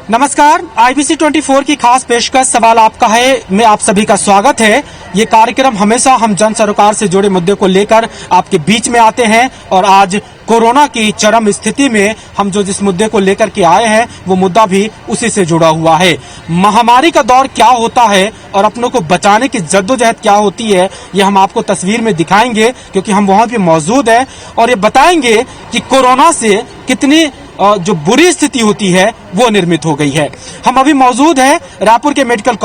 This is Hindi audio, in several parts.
नमस्कार, IBC 24 की खास पेशकश सवाल आपका है में आप सभी का स्वागत है। ये कार्यक्रम हमेशा हम जन सरोकार से जुड़े मुद्दे को लेकर आपके बीच में आते हैं और आज कोरोना की चरम स्थिति में हम जो जिस मुद्दे को लेकर के आए हैं वो मुद्दा भी उसी से जुड़ा हुआ है। महामारी का दौर क्या होता है और अपनों को बचाने की जद्दोजहद क्या होती है, ये हम आपको तस्वीर में दिखाएंगे क्योंकि हम वहां पे मौजूद हैं और ये बताएंगे कि कोरोना से कितनी जो बुरी स्थिति होती है वो निर्मित हो गई है। हम अभी मौजूद हैं रायपुर के मेडिकल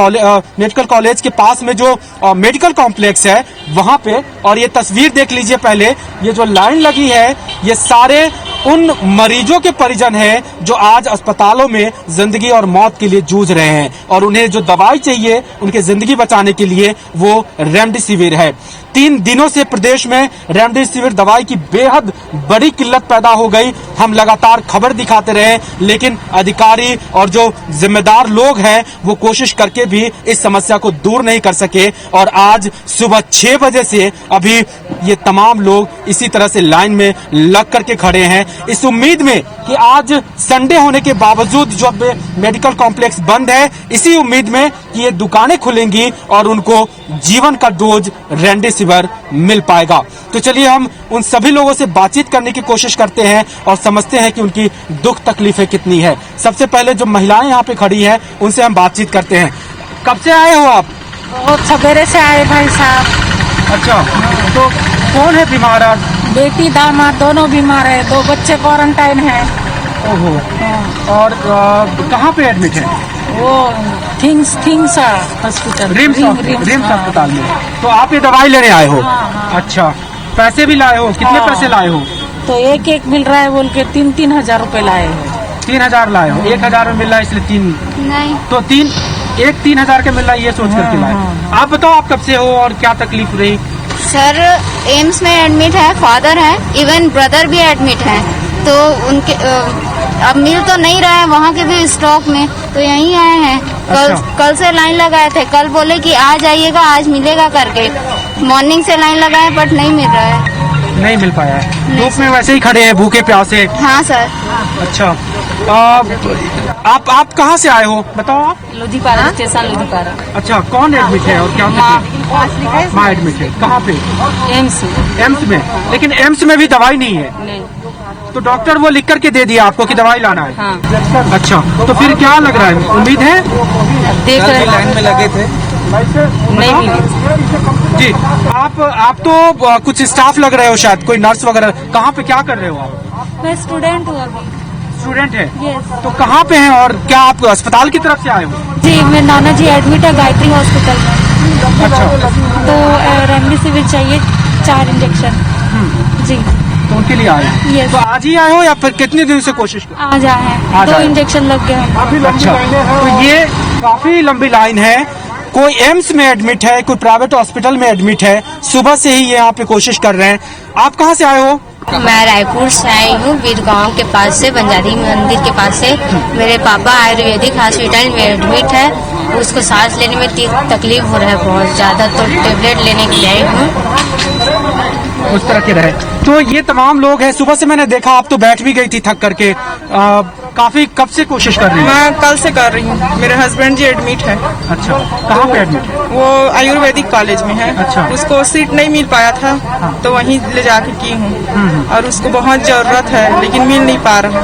कॉलेज के पास में जो मेडिकल कॉम्प्लेक्स है वहां पे, और ये तस्वीर देख लीजिए। पहले ये जो लाइन लगी है ये सारे उन मरीजों के परिजन हैं जो आज अस्पतालों में जिंदगी और मौत के लिए जूझ रहे हैं और उन्हें जो दवाई चाहिए उनकी जिंदगी बचाने के लिए वो रेमडेसिविर है। 3 दिनों से प्रदेश में रेमडेसिविर दवाई की बेहद बड़ी किल्लत पैदा हो गई। हम लगातार खबर दिखाते रहे लेकिन अधिकारी और जो जिम्मेदार लोग हैं वो कोशिश करके भी इस समस्या को दूर नहीं कर सके और आज सुबह 6 बजे से अभी ये तमाम लोग इसी तरह से लाइन में लग करके खड़े हैं इस उम्मीद में कि आज संडे होने के बावजूद जो मेडिकल कॉम्प्लेक्स बंद है, इसी उम्मीद में कि ये दुकानें खुलेंगी और उनको जीवन का डोज रेमडेसिविर मिल पाएगा। तो चलिए हम उन सभी लोगों से बातचीत करने की कोशिश करते हैं और समझते हैं कि उनकी दुख तकलीफें कितनी है। सबसे पहले जो महिलाएं यहाँ पे खड़ी हैं उनसे हम बातचीत करते हैं। कब से आए हो आप? बहुत सवेरे से आए भाई साहब। अच्छा, तो कौन है बीमार आज? बेटी दामाद दोनों बीमार है, 2 बच्चे क्वारंटाइन है। ओहो, और कहाँ पे एडमिट है? वो थिंग्स हॉस्पिटल, रिम्स अस्पताल में। तो आप ये दवाई लेने आए हो? हाँ। अच्छा, पैसे भी लाए हो? कितने पैसे लाए हो? तो एक मिल रहा है बोल के 3-3 हजार रुपए लाए हैं। 3000 लाए हो? 1000 में मिल रहा है इसलिए 3 नहीं तो 3,000 का मिल रहा है, ये सोच करके लाए। आप बताओ आप कब से हो और क्या तकलीफ रही? सर एम्स में एडमिट है, फादर है, इवन ब्रदर भी एडमिट है। तो उनके अब मिल तो नहीं रहा है वहाँ के भी स्टॉक में, तो यहीं आए हैं। कल से लाइन लगाए थे, कल बोले कि आ जाइएगा आज मिलेगा करके। मॉर्निंग से लाइन लगाए बट नहीं मिल रहा है। नहीं मिल पाया है। धूप में वैसे ही खड़े हैं भूखे प्यासे। हाँ सर। अच्छा, आप कहाँ से आए हो बताओ आप? लुधिपारा स्टेशन, लुधिपारा। अच्छा, कौन एडमिट है और क्या? माँ एडमिट है। कहाँ पे? एम्स में। लेकिन एम्स में भी दवाई नहीं है। नहीं। तो डॉक्टर वो लिख करके दे दिया आपको कि दवाई लाना है? हाँ। अच्छा, तो फिर क्या लग रहा है, उम्मीद है? देख रहे लाइन में लगे थे, नहीं मिली जी। आप तो कुछ स्टाफ लग रहे हो शायद, कोई नर्स वगैरह। कहाँ पे क्या कर रहे हो आप? मैं स्टूडेंट हूँ अभी। स्टूडेंट है? यस। तो कहाँ पे हैं और क्या आप अस्पताल की तरफ से आए हो? जी, मैं नाना जी एडमिट है गायत्री हॉस्पिटल में। अच्छा, तो रेमडेसिविर चाहिए 4 इंजेक्शन। जी, तो उनके लिए आए हैं। यस। तो आज ही आए हो या फिर कितने दिन से कोशिश कर? आज आए हैं, 2 इंजेक्शन लग गए हैं। अच्छा, तो ये काफी लंबी लाइन है। कोई एम्स में एडमिट है, कोई प्राइवेट हॉस्पिटल में एडमिट है। सुबह से ही ये यहाँ पे कोशिश कर रहे हैं। आप कहाँ से आए हो? मैं रायपुर से आई हूँ, वीरगांव के पास से, बंजारी मंदिर के पास से। मेरे पापा आयुर्वेदिक हॉस्पिटल में एडमिट है, उसको सांस लेने में तकलीफ हो रहा है बहुत ज्यादा, तो टेबलेट लेने के लिए आई हूँ। उस तरह के रहे। तो ये तमाम लोग हैं। सुबह से मैंने देखा आप तो बैठ भी गई थी थक करके। काफी कब से कोशिश कर रही है? मैं कल से कर रही हूँ। मेरे हस्बैंड जी एडमिट है। अच्छा, कहाँ पे एडमिट है? वो आयुर्वेदिक कॉलेज में है। अच्छा। उसको सीट नहीं मिल पाया था तो वहीं ले जाके की हूँ और उसको बहुत जरूरत है लेकिन मिल नहीं पा रहा।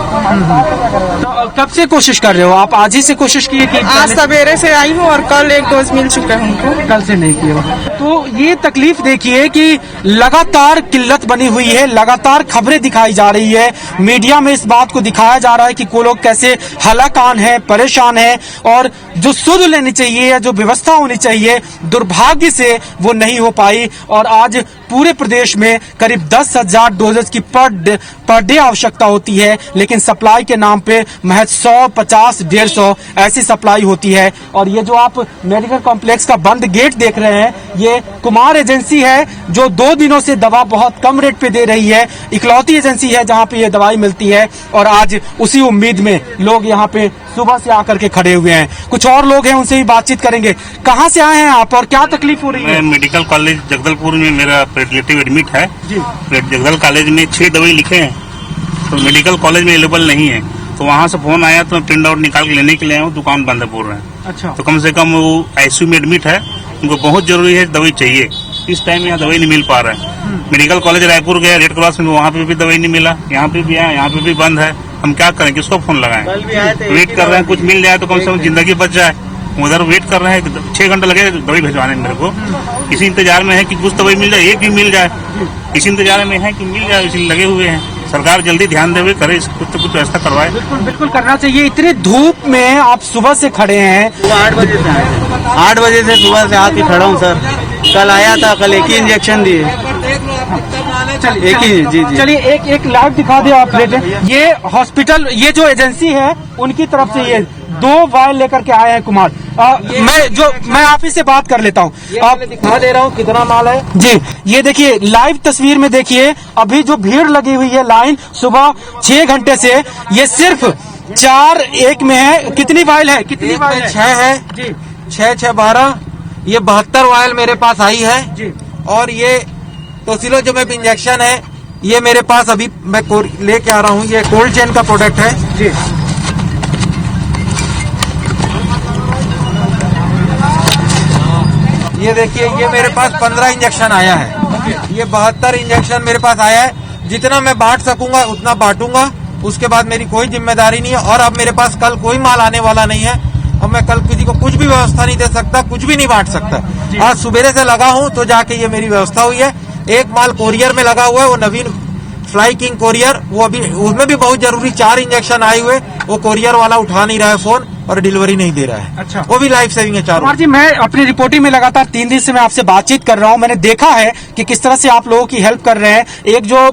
तो कब से कोशिश कर रहे हो आप? आज ही से कोशिश की कि आज सवेरे से आई हूँ और कल 1 डोज मिल चुका है उनको। कल से नहीं किए हो? तो ये तकलीफ देखिए कि लगातार किल्लत बनी हुई है, लगातार खबरें दिखाई जा रही है, मीडिया में इस बात को दिखाया जा रहा है कि को लोग कैसे हलाकान है, परेशान है और जो सुध लेनी चाहिए या जो व्यवस्था होनी चाहिए दुर्भाग्य से वो नहीं हो पाई। और आज पूरे प्रदेश में करीब 10,000 डोजेस की पर डे आवश्यकता होती है, लेकिन सप्लाई के नाम पे महज 100, 50, 150 ऐसी सप्लाई होती है। और ये जो आप मेडिकल कॉम्प्लेक्स का बंद गेट देख रहे हैं, ये कुमार एजेंसी है जो 2 दिनों से दवा बहुत कम रेट पे दे रही है। इकलौती एजेंसी है जहां पे ये दवाई मिलती है और आज उसी उम्मीद में लोग यहाँ पे सुबह से आकर के खड़े हुए हैं। कुछ और लोग हैं, उनसे भी बातचीत करेंगे। कहाँ से आए हैं आप और क्या तकलीफ हो रही है? मैं मेडिकल कॉलेज जगदलपुर में, मेरा रिलेटिव एडमिट है। जी। जगदल कॉलेज में 6 दवाई लिखे हैं तो मेडिकल कॉलेज में अवेलेबल नहीं है। तो वहाँ से फोन आया तो मैं प्रिंट आउट निकाल के लेने के लिए आया हूँ, दुकान बंद है बोल रहे हैं। अच्छा। तो कम से कम वो आईसीयू में एडमिट है, उनको बहुत जरूरी है, दवाई चाहिए। इस टाइम यहाँ दवाई नहीं मिल पा रहा है। मेडिकल कॉलेज रायपुर गया, रेड क्रॉस में, वहाँ पे भी दवाई नहीं मिला, यहाँ पे भी आया, यहाँ पे भी बंद है। हम क्या करें, किसको फोन लगाएं? वेट कर रहे हैं, कुछ मिल जाए तो कम से कम जिंदगी बच जाए। उधर वेट कर रहे हैं, 6 घंटे लगे दवाई भिजवाने में मेरे को। इसी इंतजार में है कि कुछ दवाई मिल जाए, एक भी मिल जाए, इसी इंतजार में है कि मिल जाए, इसी लगे हुए हैं। सरकार जल्दी ध्यान देवे, करे, कुछ तो कुछ व्यवस्था करवाए। बिल्कुल बिल्कुल करना चाहिए। इतनी धूप में आप सुबह से खड़े हैं। 8 बजे से आए हैं। 8 बजे से सुबह से आके खड़ा हूँ सर। कल आया था, कल एक ही इंजेक्शन दिए, एक ही। जी जी चलिए एक लाइव दिखा दे आप बेटे। ये हॉस्पिटल, ये जो एजेंसी है उनकी तरफ से ये 2 वायल लेकर के आए हैं कुमार। मैं आप ही से बात कर लेता हूँ। आप दिखा दे रहा हूँ कितना माल है जी। ये देखिए लाइव तस्वीर में देखिए, अभी जो भीड़ लगी हुई है लाइन सुबह 6 घंटे से, ये सिर्फ 4-1 में है। कितनी वायल है? कितनी वायल है? 6 है जी। 6 12, ये 72 वायल मेरे पास आई है जी। और ये टोसिलोजुमेब इंजेक्शन है, ये मेरे पास अभी मैं लेके आ रहा हूँ। ये कोल्ड चेन का प्रोडक्ट है जी। ये देखिए, ये मेरे पास 15 इंजेक्शन आया है। ये 72 इंजेक्शन मेरे पास आया है। जितना मैं बांट सकूंगा उतना बांटूंगा, उसके बाद मेरी कोई जिम्मेदारी नहीं है। और अब मेरे पास कल कोई माल आने वाला नहीं है और मैं कल किसी को कुछ भी व्यवस्था नहीं दे सकता, कुछ भी नहीं बांट सकता। आज सुबह से लगा हूं तो जाके ये मेरी व्यवस्था हुई है। एक माल कोरियर में लगा हुआ है, वो नवीन फ्लाई किंग कोरियर, वो अभी उसमें भी बहुत जरूरी 4 इंजेक्शन आए हुए, वो कोरियर वाला उठा नहीं रहा है फोन और डिलीवरी नहीं दे रहा है। अच्छा। वो भी लाइफ सेविंग है। कुमार जी, मैं अपनी रिपोर्टिंग में लगातार 3 दिन से मैं आपसे बातचीत कर रहा हूं। मैंने देखा है कि किस तरह से आप लोगों की हेल्प कर रहे हैं। एक जो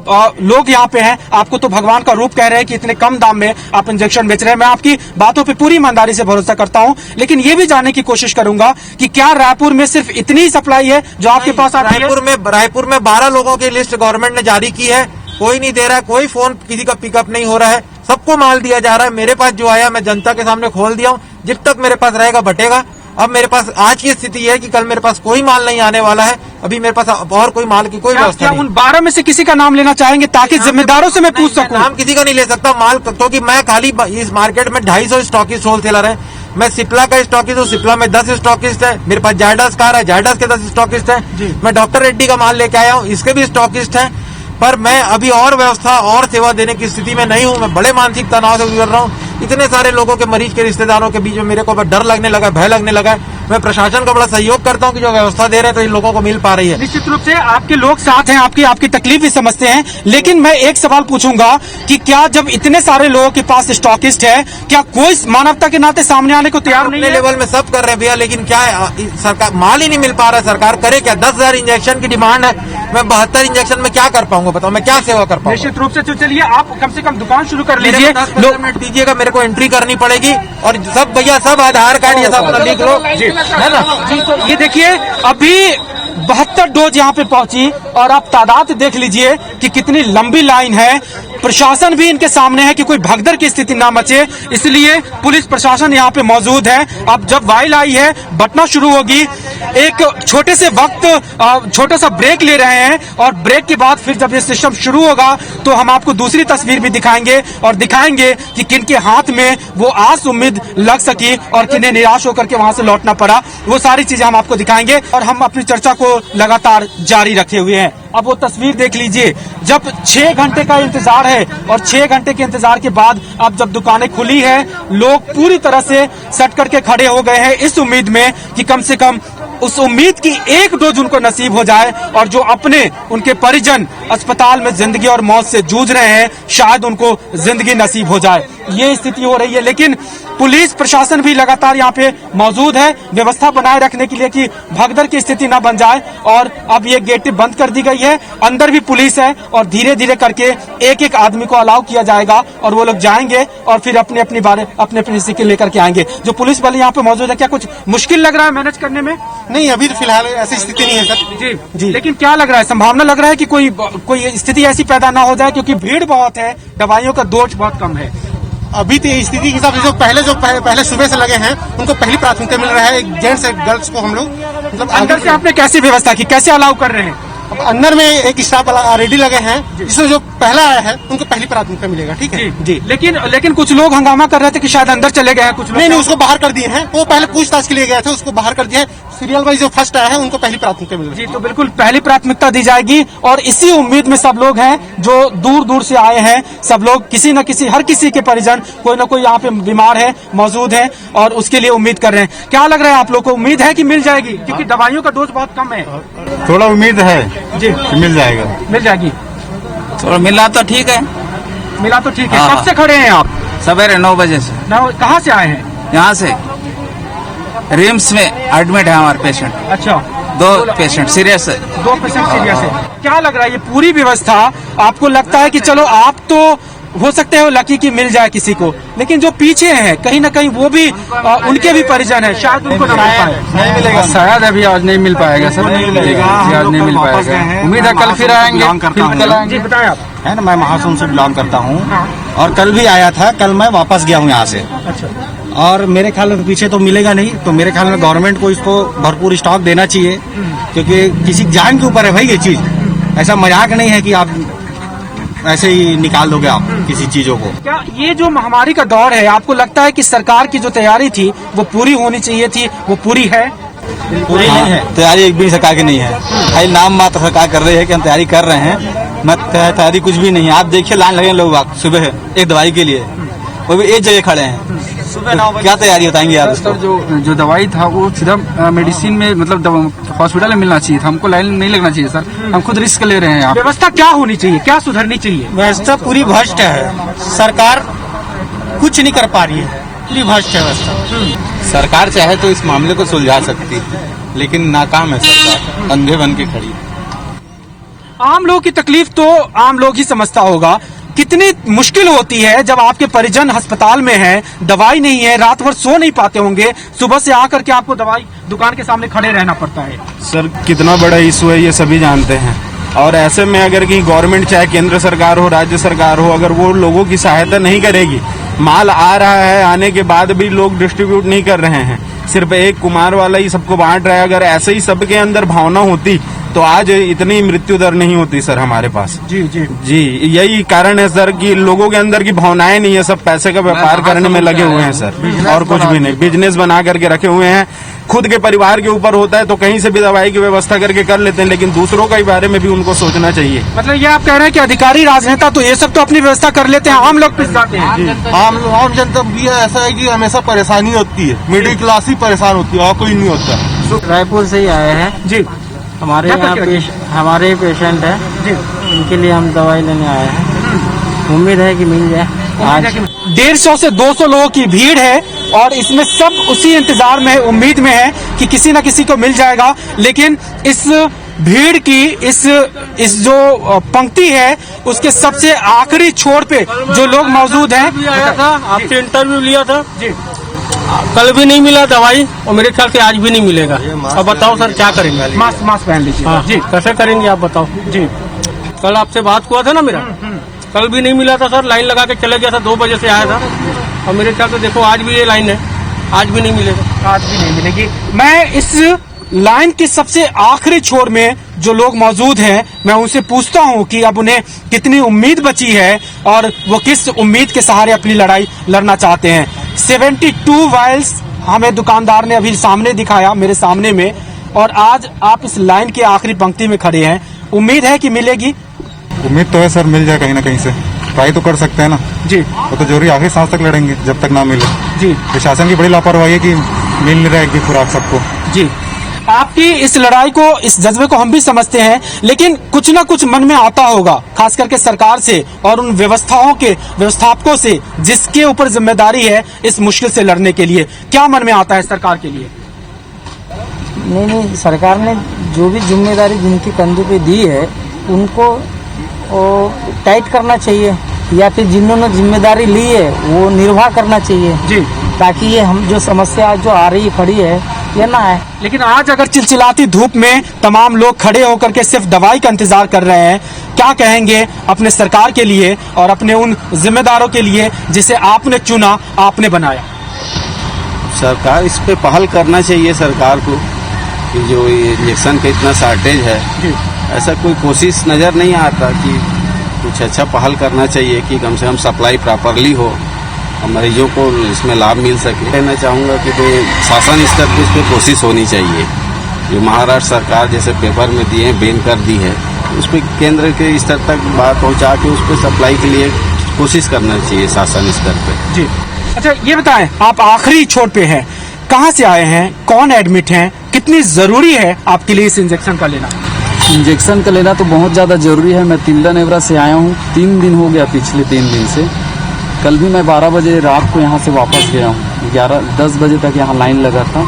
लोग यहाँ पे हैं, आपको तो भगवान का रूप कह रहे हैं कि इतने कम दाम में आप इंजेक्शन बेच रहे हैं। मैं आपकी बातों पे पूरी ईमानदारी से भरोसा करता हूँ, लेकिन ये भी जानने की कोशिश करूंगा कि क्या रायपुर में सिर्फ इतनी ही सप्लाई है जो आपके पास आती है? रायपुर में 12 लोगों की लिस्ट गवर्नमेंट ने जारी की है, कोई नहीं दे रहा है, कोई फोन किसी का पिकअप नहीं हो रहा है, सबको माल दिया जा रहा है। मेरे पास जो आया मैं जनता के सामने खोल दिया हूँ, जब तक मेरे पास रहेगा बटेगा। अब मेरे पास आज की स्थिति है कि कल मेरे पास कोई माल नहीं आने वाला है। अभी मेरे पास और कोई माल की कोई व्यवस्था नहीं। उन 12 में से किसी का नाम लेना चाहेंगे ताकि जिम्मेदारों से मैं पूछ सकूं? नाम किसी का नहीं ले सकता माल, क्योंकि मैं खाली इस मार्केट में 250 स्टॉकिस्ट होलसेलर है। मैं सिप्ला का स्टॉकिस्ट हूँ, सिप्ला में 10 स्टॉकिस्ट है। मेरे पास जायडस कार है, जायडस के 10 स्टॉकिस्ट है। मैं डॉक्टर रेड्डी का माल लेके आया हूँ, इसके भी स्टॉकिस्ट है। पर मैं अभी और व्यवस्था और सेवा देने की स्थिति में नहीं हूँ। मैं बड़े मानसिक तनाव से गुजर रहा हूँ। इतने सारे लोगों के, मरीज के रिश्तेदारों के बीच में मेरे को डर लगने लगा, भय लगने लगा। मैं प्रशासन का बड़ा सहयोग करता हूँ कि जो व्यवस्था दे रहे हैं तो इन लोगों को मिल पा रही है। निश्चित रूप से आपके लोग साथ हैं, आपकी तकलीफ भी समझते हैं, लेकिन मैं एक सवाल पूछूंगा कि क्या जब इतने सारे लोगों के पास स्टॉकिस्ट है, क्या कोई मानवता के नाते सामने आने को तैयार नहीं है? लेवल में सब कर रहे हैं भैया, लेकिन क्या है, सरकार माल ही नहीं मिल पा रहा है। सरकार करे क्या? 10,000 इंजेक्शन की डिमांड है, मैं 72 इंजेक्शन में क्या कर पाऊंगा बताओ, मैं क्या सेवा कर पाऊंगा? निश्चित रूप से। तो चलिए आप कम से कम दुकान शुरू कर लीजिए। 10 मिनट दीजिएगा, मेरे को एंट्री करनी पड़ेगी और सब भैया सब आधार कार्ड ये सब लिख लो, है ना? तो ये देखिए अभी 72 डोज यहाँ पे पहुंची और आप तादाद देख लीजिए कि कितनी लंबी लाइन है। प्रशासन भी इनके सामने है कि कोई भगदड़ की स्थिति ना मचे, इसलिए पुलिस प्रशासन यहाँ पे मौजूद है। अब जब वाइल आई है, बटना शुरू होगी। एक छोटे से वक्त छोटा सा ब्रेक ले रहे हैं और ब्रेक के बाद फिर जब ये सिस्टम शुरू होगा तो हम आपको दूसरी तस्वीर भी दिखाएंगे और दिखाएंगे कि किनके हाथ में वो आस उम्मीद लग सकी और किन्हें निराश होकर के वहां से लौटना पड़ा। वो सारी चीजें हम आपको दिखाएंगे और हम अपनी चर्चा को लगातार जारी रखे हुए हैं। अब वो तस्वीर देख लीजिए, जब 6 घंटे का इंतजार है और 6 घंटे के इंतजार के बाद अब जब दुकानें खुली है, लोग पूरी तरह से सट करके खड़े हो गए हैं इस उम्मीद में कि कम से कम उस उम्मीद की एक डोज उनको नसीब हो जाए और जो अपने उनके परिजन अस्पताल में जिंदगी और मौत से जूझ रहे हैं, शायद उनको जिंदगी नसीब हो जाए। ये स्थिति हो रही है, लेकिन पुलिस प्रशासन भी लगातार यहाँ पे मौजूद है व्यवस्था बनाए रखने के लिए कि भगदड़ की स्थिति न बन जाए। और अब ये गेट बंद कर दी गई है, अंदर भी पुलिस है और धीरे धीरे करके एक एक आदमी को अलाउ किया जाएगा और वो लोग जाएंगे और फिर अपनी अपनी स्थिति लेकर के आएंगे। जो पुलिस वाले यहाँ पे मौजूद है, क्या कुछ मुश्किल लग रहा है मैनेज करने में? नहीं, अभी तो फिलहाल ऐसी स्थिति नहीं है सर। जी जी। लेकिन क्या लग रहा है, संभावना लग रहा है कि कोई स्थिति ऐसी पैदा ना हो जाए, क्योंकि भीड़ बहुत है, दवाइयों का दोष बहुत कम है। अभी तो स्थिति के हिसाब से जो पहले सुबह से लगे हैं उनको पहली प्राथमिकता मिल रहा है। जेंट्स गर्ल्स को हम लोग मतलब अंदर से आपने कैसी व्यवस्था की, कैसे अलाउ कर रहे हैं? अब अंदर में एक स्टाफ रेडी लगे हैं, जिसमें जो पहला आया है उनको पहली प्राथमिकता मिलेगा। ठीक है जी। लेकिन कुछ लोग हंगामा कर रहे थे कि शायद अंदर चले गए हैं कुछ लोग। नहीं, उसको बाहर कर दिए हैं। वो पहले पूछताछ के लिए गए थे, उसको बाहर कर दिया है। सीरियल वाइज जो फर्स्ट आया है उनको पहली प्राथमिकता मिलेगी। जी, तो बिल्कुल पहली प्राथमिकता दी जाएगी और इसी उम्मीद में सब लोग हैं जो दूर दूर से आए हैं। सब लोग किसी न किसी, हर किसी के परिजन कोई न कोई यहाँ पे बीमार है, मौजूद है और उसके लिए उम्मीद कर रहे हैं। क्या लग रहा है आप लोग को, उम्मीद है कि मिल जाएगी? क्योंकि दवाइयों का डोज बहुत कम है। थोड़ा उम्मीद है जी, मिल जाएगा। मिल जाएगी। थोड़ा मिला तो ठीक है। मिला तो ठीक है। हाँ। कब से खड़े हैं आप? सवेरे 9 बजे से। कहाँ से आए हैं? यहाँ से रिम्स में एडमिट है हमारे पेशेंट। अच्छा, 2 पेशेंट सीरियस है। 2 पेशेंट सीरियस है। क्या लग रहा है ये पूरी व्यवस्था, आपको लगता है कि चलो आप तो हो सकते हो लकी की मिल जाए किसी को, लेकिन जो पीछे हैं कहीं ना कहीं वो भी उनके भी परिजन है, शायद उनको न मिल पाए। नहीं मिलेगा, शायद अभी आज नहीं मिल पाएगा सर। नहीं मिलेगा, आज नहीं मिल पाएगा। उम्मीद है कल फिर आएंगे। जी बताएं आप। है ना, मैं महासोम से बिलोंग करता हूँ और कल भी आया था। कल मैं वापस गया हूँ यहाँ से। अच्छा, और मेरे ख्याल में पीछे तो मिलेगा नहीं, तो मेरे ख्याल में गवर्नमेंट को इसको भरपूर स्टॉक देना चाहिए, क्योंकि किसी जान के ऊपर है भाई ये चीज। ऐसा मजाक नहीं है कि आप ऐसे ही निकाल दोगे आप किसी चीजों को। क्या ये जो महामारी का दौर है, आपको लगता है कि सरकार की जो तैयारी थी वो पूरी होनी चाहिए थी, वो पूरी है? पूरी नहीं है तैयारी, एक भी सरकार की नहीं है। खाली नाम मात्र सरकार कर रही है कि हम तैयारी कर रहे हैं, मत तैयारी कुछ भी नहीं है। आप देखिए लाइन लगे लोग सुबह एक दवाई के लिए, वो भी एक जगह खड़े हैं। क्या तैयारी बताएंगे आप इसको? जो दवाई था वो सीधा मेडिसिन में, मतलब हॉस्पिटल में मिलना चाहिए था। हमको लाइन नहीं लगना चाहिए सर, हम खुद रिस्क ले रहे हैं। आप व्यवस्था क्या होनी चाहिए, क्या सुधरनी चाहिए? व्यवस्था पूरी भ्रष्ट है, सरकार कुछ नहीं कर पा रही है, पूरी भ्रष्ट है व्यवस्था। सरकार चाहे तो इस मामले को सुलझा सकती है, लेकिन नाकाम है सरकार, अंधे बन के खड़ी। आम लोग की तकलीफ तो आम लोग ही समझता होगा। कितनी मुश्किल होती है जब आपके परिजन अस्पताल में हैं, दवाई नहीं है, रात भर सो नहीं पाते होंगे, सुबह से आकर के आपको दवाई दुकान के सामने खड़े रहना पड़ता है। सर कितना बड़ा इशू है ये सभी जानते हैं, और ऐसे में अगर कि गवर्नमेंट चाहे केंद्र सरकार हो, राज्य सरकार हो, अगर वो लोगों की सहायता नहीं करेगी, माल आ रहा है, आने के बाद भी लोग डिस्ट्रीब्यूट नहीं कर रहे हैं, सिर्फ एक कुमार वाला ही सबको बांट रहा है। अगर ऐसे ही सबके अंदर भावना होती तो आज इतनी मृत्यु दर नहीं होती सर हमारे पास। जी, यही कारण है सर कि लोगों के अंदर की भावनाएं नहीं है, सब पैसे का व्यापार करने में लगे हुए हैं सर, और कुछ भी नहीं। बिजनेस बना करके रखे हुए हैं, खुद के परिवार के ऊपर होता है तो कहीं से भी दवाई की व्यवस्था करके कर लेते हैं, लेकिन दूसरों के बारे में भी उनको सोचना चाहिए। मतलब ये आप कह रहे हैं कि अधिकारी राजनेता तो ये सब तो अपनी व्यवस्था कर लेते हैं, आम लोग पिस जाते हैं। आम जनता भी ऐसा है कि हमेशा परेशानी होती है, मिडिल क्लास ही परेशान होती है और कोई नहीं होता। रायपुर से ही आए हैं जी, हमारे यहाँ हमारे पेशेंट है जी, उनके लिए हम दवाई लेने आए हैं। उम्मीद है कि मिल जाए। आज 150 से 200 लोगों की भीड़ है और इसमें सब उसी इंतजार में, उम्मीद में है कि किसी न किसी को मिल जाएगा। लेकिन इस भीड़ की इस जो पंक्ति है उसके सबसे आखिरी छोर पे जो लोग मौजूद हैं। आया था, आपसे इंटरव्यू लिया था जी, कल भी नहीं मिला दवाई और मेरे ख्याल से आज भी नहीं मिलेगा। अब बताओ सर क्या करेंगे? मास्क पहन लीजिए जी। कैसे करेंगे आप बताओ जी? कल आपसे बात हुआ था ना मेरा, कल भी नहीं मिला था सर, लाइन लगा के चले गया था, 2 बजे से आया था और मेरे ख्याल से देखो आज भी ये लाइन है, आज भी नहीं मिलेगा। आज भी नहीं मिलेगी। मैं इस लाइन के सबसे आखिरी छोर में जो लोग मौजूद हैं, मैं उनसे पूछता हूं कि अब उन्हें कितनी उम्मीद बची है और वो किस उम्मीद के सहारे अपनी लड़ाई लड़ना चाहते हैं। 72 वायल्स हमें दुकानदार ने अभी सामने दिखाया, मेरे सामने में, और आज आप इस लाइन के आखिरी पंक्ति में खड़े हैं। उम्मीद है कि मिलेगी? उम्मीद तो है सर, मिल जाए कहीं ना कहीं से, ट्राई तो कर सकते हैं ना जी। वो तो जरूरी आखिरी सांस तक लड़ेंगे जब तक ना मिले जी। प्रशासन की बड़ी लापरवाही है कि मिल नहीं रहा है एक भी खुराक सबको जी। आपकी इस लड़ाई को, इस जज्बे को हम भी समझते हैं, लेकिन कुछ ना कुछ मन में आता होगा, खास करके सरकार से और उन व्यवस्थापकों से जिसके ऊपर जिम्मेदारी है इस मुश्किल से लड़ने के लिए। क्या मन में आता है सरकार के लिए? नहीं, सरकार ने जो भी जिम्मेदारी जिनके कंधे पे दी है उनको टाइट करना चाहिए, या फिर जिन्होंने जिम्मेदारी ली है वो निर्वाह करना चाहिए जी, ताकि ये हम जो समस्या जो आ रही खड़ी है ये ना है। लेकिन आज अगर चिलचिलाती धूप में तमाम लोग खड़े होकर के सिर्फ दवाई का इंतजार कर रहे हैं, क्या कहेंगे अपने सरकार के लिए और अपने उन जिम्मेदारों के लिए जिसे आपने चुना, आपने बनाया? सरकार इस पे पहल करना चाहिए सरकार को, कि जो ये इंजेक्शन का इतना शॉर्टेज है, ऐसा कोई कोशिश नज़र नहीं आता कि कुछ अच्छा पहल करना चाहिए कि कम से कम सप्लाई प्रॉपरली हो और मरीजों को इसमें लाभ मिल सके। कहना चाहूँगा कि तो शासन स्तर पर इस पर कोशिश होनी चाहिए। जो महाराष्ट्र सरकार जैसे पेपर में दिए बैन कर दी है, उस पर केंद्र के स्तर तक बात पहुँचा के उस पर सप्लाई के लिए कोशिश करना चाहिए शासन स्तर पर। जी अच्छा, ये बताएं, आप आखिरी छोर पे हैं, कहाँ से आए हैं, कौन एडमिट हैं, कितनी जरूरी है आपके लिए इस इंजेक्शन का लेना? इंजेक्शन का लेना तो बहुत ज़्यादा ज़रूरी है। मैं तिल्दा नेवरा से आया हूँ, 3 दिन हो गया, पिछले 3 दिन से। कल भी मैं 12 बजे रात को यहाँ से वापस गया हूँ। 10 बजे तक यहाँ लाइन लगा था।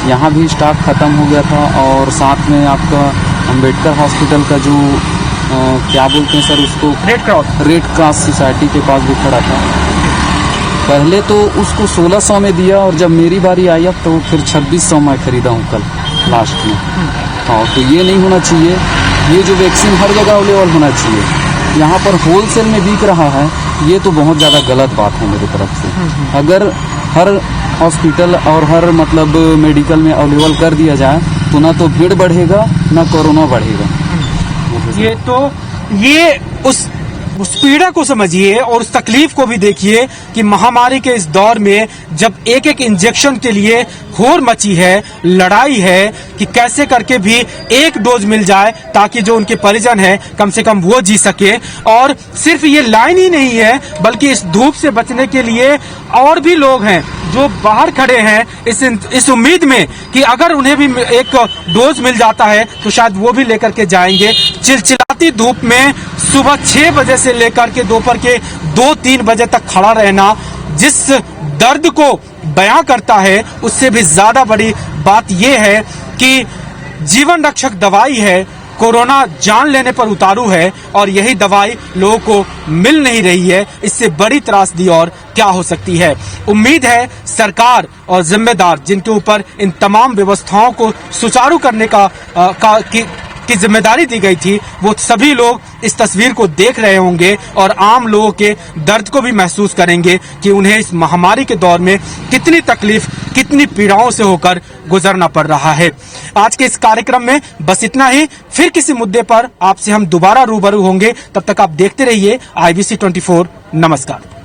यहाँ भी स्टॉक ख़त्म हो गया था और साथ में आपका अम्बेडकर हॉस्पिटल का जो क्या बोलते हैं सर उसको, रेड क्रॉस सोसाइटी के पास भी खड़ा था। पहले तो उसको 1600 में दिया और जब मेरी बारी आई अब तो फिर 2600 में खरीदा हूँ कल लास्ट में। हाँ, तो ये नहीं होना चाहिए। ये जो वैक्सीन हर जगह अवेलेबल होना चाहिए। यहाँ पर होलसेल में बिक रहा है, ये तो बहुत ज़्यादा गलत बात है मेरी तरफ से। अगर हर हॉस्पिटल और हर मतलब मेडिकल में अवेलेबल कर दिया जाए तो ना तो भीड़ बढ़ेगा ना कोरोना बढ़ेगा। ये उस पीड़ा को समझिए और उस तकलीफ को भी देखिए कि महामारी के इस दौर में जब एक एक इंजेक्शन के लिए होड़ मची है, लड़ाई है कि कैसे करके भी एक डोज मिल जाए ताकि जो उनके परिजन है कम से कम वो जी सके। और सिर्फ ये लाइन ही नहीं है बल्कि इस धूप से बचने के लिए और भी लोग हैं जो बाहर खड़े हैं इस उम्मीद में कि अगर उन्हें भी एक डोज मिल जाता है तो शायद वो भी लेकर के जाएंगे। चिलचिलाती धूप में सुबह 6 बजे से लेकर के दोपहर के 2-3 बजे तक खड़ा रहना जिस दर्द को बयां करता है, उससे भी ज्यादा बड़ी बात यह है कि जीवन रक्षक दवाई है, कोरोना जान लेने पर उतारू है और यही दवाई लोगों को मिल नहीं रही है। इससे बड़ी त्रासदी और क्या हो सकती है। उम्मीद है सरकार और जिम्मेदार जिनके ऊपर इन तमाम व्यवस्थाओं को सुचारू करने की जिम्मेदारी दी गई थी, वो सभी लोग इस तस्वीर को देख रहे होंगे और आम लोगों के दर्द को भी महसूस करेंगे कि उन्हें इस महामारी के दौर में कितनी तकलीफ, कितनी पीड़ाओं से होकर गुजरना पड़ रहा है। आज के इस कार्यक्रम में बस इतना ही। फिर किसी मुद्दे पर आपसे हम दोबारा रूबरू होंगे। तब तक आप देखते रहिए IBC 24। नमस्कार।